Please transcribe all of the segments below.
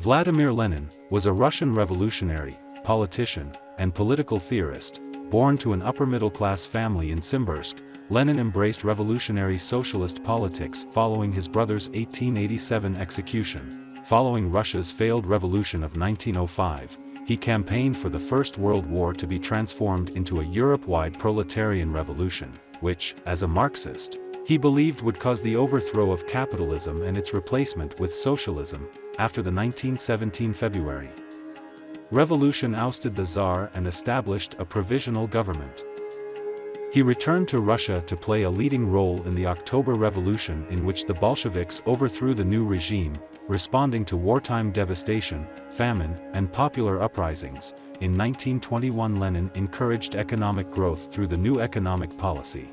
Vladimir Lenin was a Russian revolutionary, politician, and political theorist. Born to an upper-middle-class family in Simbirsk, Lenin embraced revolutionary socialist politics following his brother's 1887 execution. Following Russia's failed revolution of 1905, he campaigned for the First World War to be transformed into a Europe-wide proletarian revolution, which, as a Marxist, he believed would cause the overthrow of capitalism and its replacement with socialism. After the 1917 February Revolution ousted the Tsar and established a provisional government. He returned to Russia to play a leading role in the October Revolution, in which the Bolsheviks overthrew the new regime, responding to wartime devastation, famine, and popular uprisings. In 1921, Lenin encouraged economic growth through the new economic policy.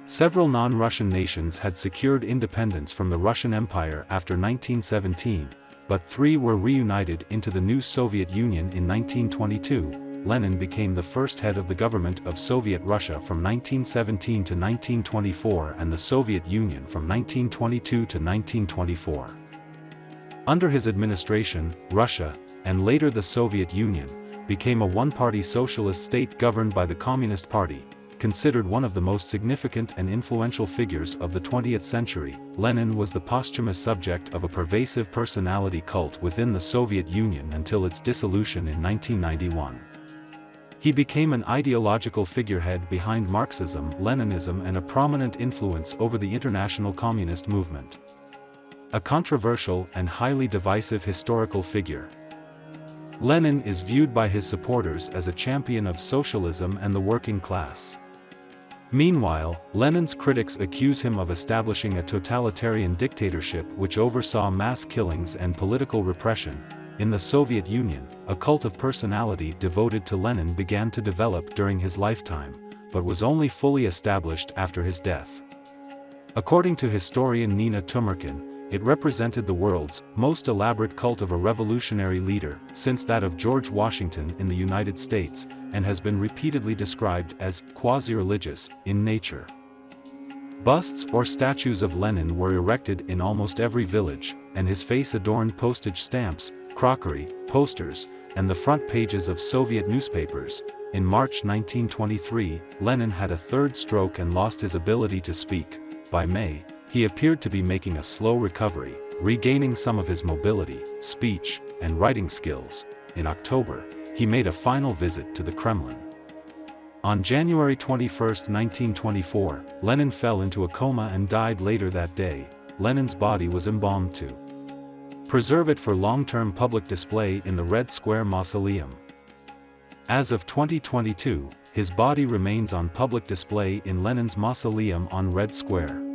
Several non-Russian nations had secured independence from the Russian Empire after 1917, but three were reunited into the new Soviet Union in 1922. Lenin became the first head of the government of Soviet Russia from 1917 to 1924 and the Soviet Union from 1922 to 1924. Under his administration, Russia, and later the Soviet Union, became a one-party socialist state governed by the Communist Party. Considered one of the most significant and influential figures of the 20th century, Lenin was the posthumous subject of a pervasive personality cult within the Soviet Union until its dissolution in 1991. He became an ideological figurehead behind Marxism, Leninism, and a prominent influence over the international communist movement. A controversial and highly divisive historical figure, Lenin is viewed by his supporters as a champion of socialism and the working class. Meanwhile, Lenin's critics accuse him of establishing a totalitarian dictatorship which oversaw mass killings and political repression. In the Soviet Union, a cult of personality devoted to Lenin began to develop during his lifetime, but was only fully established after his death. According to historian Nina Tumarkin, it represented the world's most elaborate cult of a revolutionary leader since that of George Washington in the United States, and has been repeatedly described as quasi-religious in nature. Busts or statues of Lenin were erected in almost every village, and his face adorned postage stamps, crockery, posters, and the front pages of Soviet newspapers. In March 1923, Lenin had a third stroke and lost his ability to speak. By May, he appeared to be making a slow recovery, regaining some of his mobility, speech, and writing skills. In October, he made a final visit to the Kremlin. On January 21, 1924, Lenin fell into a coma and died later that day. Lenin's body was embalmed to preserve it for long-term public display in the Red Square Mausoleum. As of 2022, his body remains on public display in Lenin's mausoleum on Red Square.